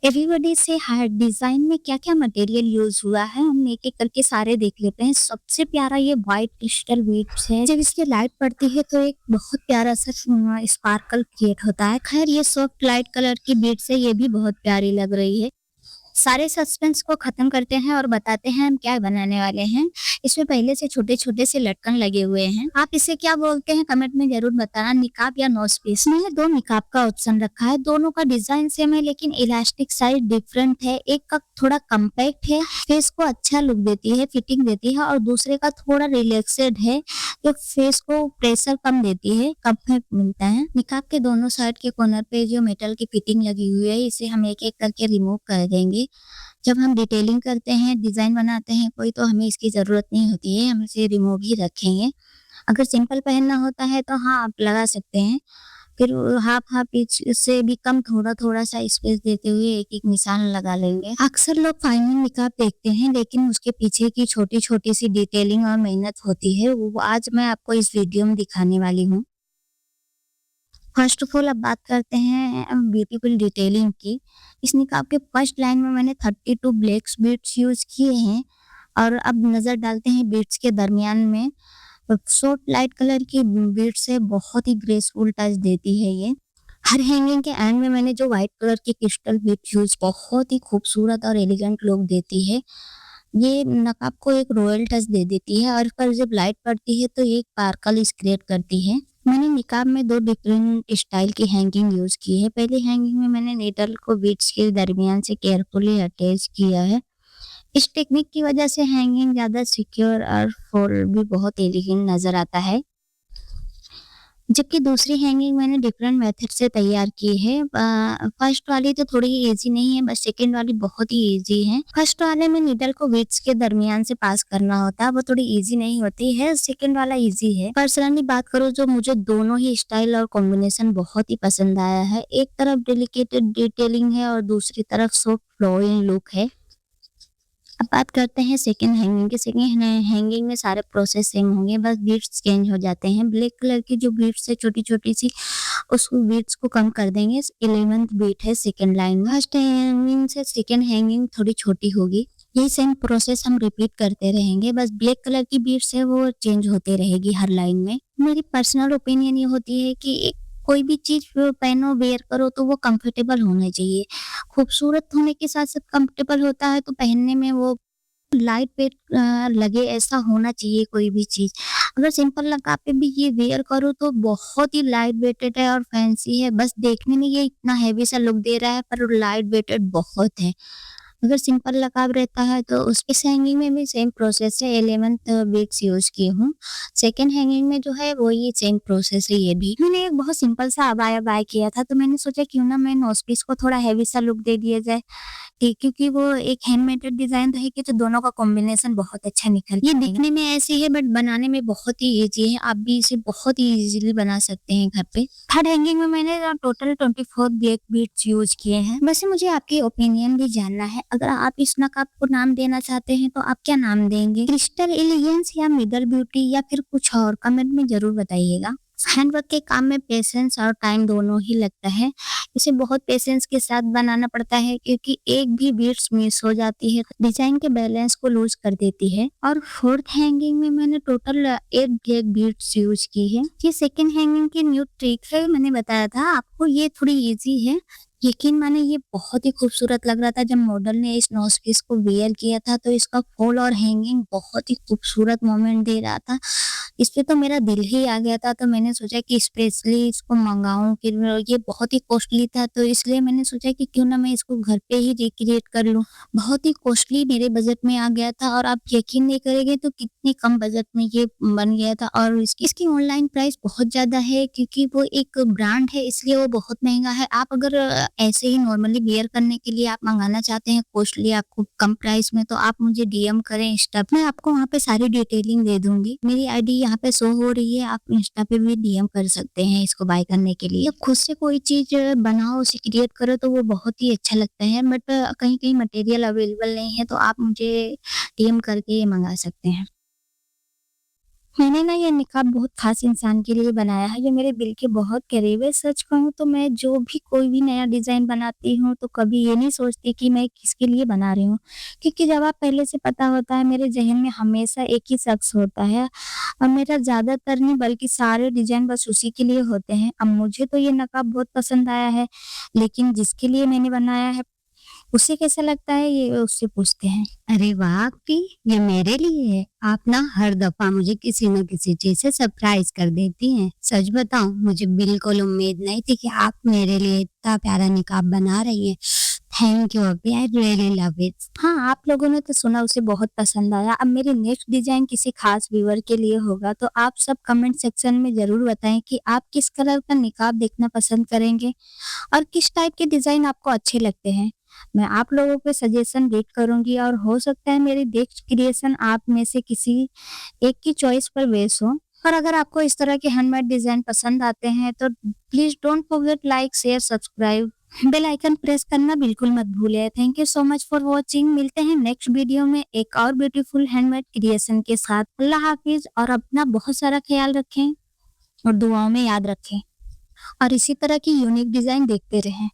Everybody से hard design में क्या-क्या मटेरियल यूज हुआ है हम एक-एक करके सारे देख लेते हैं। सबसे प्यारा ये व्हाइट क्रिस्टल बीड्स है। जब इसकी लाइट पड़ती है तो एक बहुत प्यारा सा स्पार्कल क्रिएट होता है। खैर ये सॉफ्ट लाइट कलर की बीड्स है, ये भी बहुत प्यारी लग रही है। सारे सस्पेंस को खत्म करते हैं और बताते हैं हम क्या बनाने वाले हैं। इसमें पहले से छोटे-छोटे से लटकन लगे हुए हैं। आप इसे क्या बोलते हैं कमेंट में ज़रूर बताना, निकाब या नोज़ पीस। मैंने 2 निकाब का ऑप्शन रखा है, दोनों का डिज़ाइन सेम है लेकिन इलास्टिक साइज डिफरेंट है। एक का थोड़ा कॉम्पैक्ट है, फेस को अच्छा लुक देती है, फिटिंग देती है और दूसरे का थोड़ा रिलैक्सेड है, जो फेस को प्रेशर कम देती है, कंफर्ट मिलता है। निकाब के दोनों साइड के कॉर्नर पे जो मेटल की फिटिंग लगी हुई है, इसे हम एक-एक करके रिमूव कर देंगे। जब हम डिटेलिंग करते हैं, डिज़ाइन बनाते हैं कोई, तो हमें इसकी ज़रूरत नहीं होती है, हम इसे रिमूव ही रखेंगे। अगर सिंपल पहनना होता है तो हाँ, आप लगा सकते हैं। फिर हाफ-हाफ इंच से भी कम थोड़ा-थोड़ा सा स्पेस देते हुए एक-एक निशान लगा लेंगे। अक्सर लोग फाइनल निकाब देखते हैं लेकिन उसके पीछे की छोटी-छोटी सी डिटेलिंग और मेहनत होती है, वो आज मैं आपको इस वीडियो में दिखाने वाली हूँ। फर्स्ट ऑफ ऑल अब बात करते हैं ब्यूटीफुल डिटेलिंग की। इस निकाब के फर्स्ट लाइन में मैंने 32 ब्लैक्स बीड्स यूज़ किए हैं और अब नज़र डालते हैं बीड्स के दरमियान में। सॉफ्ट लाइट कलर की बीड्स है, बहुत ही ग्रेसफुल टच देती है ये। हर हैंगिंग के एंड में मैंने जो व्हाइट कलर की क्रिस्टल बीड्स यूज़, बहुत ही खूबसूरत और एलिगेंट लुक देती है। ये नकाब को एक रॉयल टच दे देती है और पर जब लाइट पड़ती है तो ये स्पार्कल क्रिएट करती है। मैंने निकाब में 2 डिफरेंट स्टाइल की हैंगिंग यूज़ की है। पहली हैंगिंग में मैंने नीडल को बीड्स के दरमियान से केयरफुली अटैच किया है। इस टेक्निक की वजह से हैंगिंग ज़्यादा सिक्योर और फोल्ड भी बहुत एलिगेंट नज़र आता है। जबकि दूसरी हैंगिंग मैंने डिफरेंट मेथड से तैयार की है। फर्स्ट वाली तो थोड़ी ईजी नहीं है, बस सेकंड वाली बहुत ही ईजी है। फर्स्ट वाले में नीडल को बीड्स के दरमियान से पास करना होता है, वो थोड़ी ईजी नहीं होती है। सेकंड वाला ईजी है। पर्सनली बात करूँ जो मुझे दोनों ही स्टाइल और कॉम्बिनेशन बहुत ही पसंद आया है। एक तरफ डेलिकेटेड डिटेलिंग है और दूसरी तरफ सॉफ्ट फ्लोइंग लुक है। अब बात करते हैं सेकंड हैंगिंग की। सेकंड हैंगिंग में सारे प्रोसेस सेम होंगे, बस बीड्स चेंज हो जाते हैं। ब्लैक कलर की जो बीड्स है छोटी-छोटी सी, उस बीड्स को कम कर देंगे। 11th बीट है सेकंड लाइन में। फर्स्ट हैंगिंग से सेकंड हैंगिंग थोड़ी छोटी होगी। यही सेम प्रोसेस हम रिपीट करते रहेंगे, बस ब्लैक कलर की बीड्स है वो चेंज होते रहेगी हर लाइन में। मेरी पर्सनल ओपिनियन ये होती है कि कोई भी चीज़ पहनो, वेयर करो तो वो कंफर्टेबल होना चाहिए। खूबसूरत होने के साथ-साथ कंफर्टेबल होता है तो पहनने में वो लाइट वेट लगे, ऐसा होना चाहिए कोई भी चीज़। अगर सिंपल नकाब पे भी ये वेयर करो तो बहुत ही लाइट वेटेड है और फैंसी है। बस देखने में ये इतना हेवी सा लुक दे रहा है पर लाइट वेटेड बहुत है। अगर सिंपल नकाब रहता है तो उस इस हैंगिंग में भी सेम प्रोसेस है। 11th बीड्स यूज़ की हूँ। सेकंड हैंगिंग में जो है वही सेम प्रोसेस है ये भी। मैंने एक बहुत सिंपल सा अबाया बाय किया था तो मैंने सोचा क्यों ना मैं नोज़ पीस को थोड़ा हेवी सा लुक दे दिया जाए। क्योंकि वो एक हैंडमेड डिज़ाइन रहेगी तो दोनों का कॉम्बिनेशन बहुत अच्छा निखर ये दिखने में ऐसी है बट बनाने में बहुत ही ईज़ी है। आप भी इसे बहुत ही ईज़िली बना सकते हैं घर पे। थर्ड हैंगिंग में मैंने टोटल 24 ब्लैक बीड्स यूज़ किए हैं। वैसे मुझे आपकी ओपिनियन भी जानना है। अगर आप इस नकाब को नाम देना चाहते हैं तो आप क्या नाम देंगे? क्रिस्टल एलिगेंस या मिडल ब्यूटी या फिर कुछ और? कमेंट में ज़रूर बताइएगा। हैंडवर्क के काम में पेशेंस और टाइम दोनों ही लगता है। इसे बहुत पेशेंस के साथ बनाना पड़ता है क्योंकि एक भी बीट्स मिस हो जाती है डिजाइन के बैलेंस को लूज कर देती है। और फोर्थ हैंगिंग में मैंने टोटल 8 ब्लैक बीट्स यूज की है। ये सेकंड हैंगिंग की न्यू ट्रिक है, मैंने बताया था आपको, ये थोड़ी इजी है। यकीन माने ये बहुत ही खूबसूरत लग रहा था जब मॉडल ने इस नोज पीस को वेयर किया था तो इसका फॉल और हैंगिंग बहुत ही खूबसूरत मोमेंट दे रहा था। इस पे तो मेरा दिल ही आ गया था तो मैंने सोचा कि स्पेशली इसको मंगाऊं। फिर ये बहुत ही कॉस्टली था तो इसलिए मैंने सोचा कि क्यों ना मैं इसको घर पे ही रिक्रिएट कर लूं। बहुत ही कॉस्टली मेरे बजट में आ गया था और आप यकीन नहीं करेंगे तो कितने कम बजट में ये बन गया था। और इसकी ऑनलाइन प्राइस बहुत ज़्यादा है क्योंकि वो एक ब्रांड है इसलिए वो बहुत महंगा है। आप अगर ऐसे ही नॉर्मली वेयर करने के लिए आप मंगाना चाहते हैं कॉस्टली आपको कम प्राइस में तो आप मुझे डीएम करें इंस्टा पे, मैं आपको वहाँ पे सारी डिटेलिंग दे दूंगी। मेरी आईडी यहाँ पे शो हो रही है, आप इंस्टा पे भी डीएम कर सकते हैं इसको बाय करने के लिए। जब खुद से कोई चीज बनाओ उसे क्रिएट करो तो वो बहुत ही अच्छा लगता है। बट कहीं कहीं मटेरियल अवेलेबल नहीं है तो आप मुझे डीएम करके मंगा सकते हैं। मैंने ना ये निकाब बहुत ख़ास इंसान के लिए बनाया है, जो मेरे दिल के बहुत करीब है। सच कहूँ तो मैं जो भी कोई भी नया डिज़ाइन बनाती हूँ, तो कभी ये नहीं सोचती कि मैं किसके लिए बना रही हूँ। क्योंकि जब आप पहले से पता होता है, मेरे ज़हन में हमेशा एक ही शख़्स होता है और मेरा ज़्यादातर नहीं बल्कि सारे डिज़ाइन बस उसी के लिए होते हैं। अब मुझे तो ये नकाब बहुत पसंद आया है, लेकिन जिसके लिए मैंने बनाया है, उसे कैसा लगता है ये उससे पूछते हैं। अरे वाह आपकी, ये मेरे लिए है। आप ना हर दफ़ा मुझे किसी न किसी चीज़ से सरप्राइज़ कर देती हैं। सच बताऊँ, मुझे बिल्कुल उम्मीद नहीं थी कि आप मेरे लिए इतना प्यारा निकाब बना रही हैं। Thank you अप्पी, I really love it. हाँ, आप लोगों ने तो सुना उसे बहुत पसंद आया। अब मेरी नेक्स्ट डिज़ाइन किसी ख़ास व्यूअर के लिए होगा, तो आप सब कमेंट सेक्शन में ज़रूर बताएँ कि आप किस कलर का निकाब देखना पसंद करेंगे और किस टाइप के डिज़ाइन आपको अच्छे लगते हैं। मैं आप लोगों के सजेशन वेट करूँगी और हो सकता है मेरी नेक्स्ट क्रिएशन आप में से किसी एक की चॉइस पर बेस हो। और अगर आपको इस तरह के हैंडमेड डिज़ाइन पसंद आते हैं, तो please don't forget like, share, subscribe, bell icon press करना बिल्कुल मत भूलिए। Thank you so much for watching. मिलते हैं नेक्स्ट वीडियो में एक और ब्यूटीफुल हैंडमेड क्रिएशन के साथ। अल्लाह हाफिज़ और अपना बहुत सारा ख्याल रखें और दुआओं में याद रखें और इसी तरह की यूनिक डिज़ाइन देखते रहें।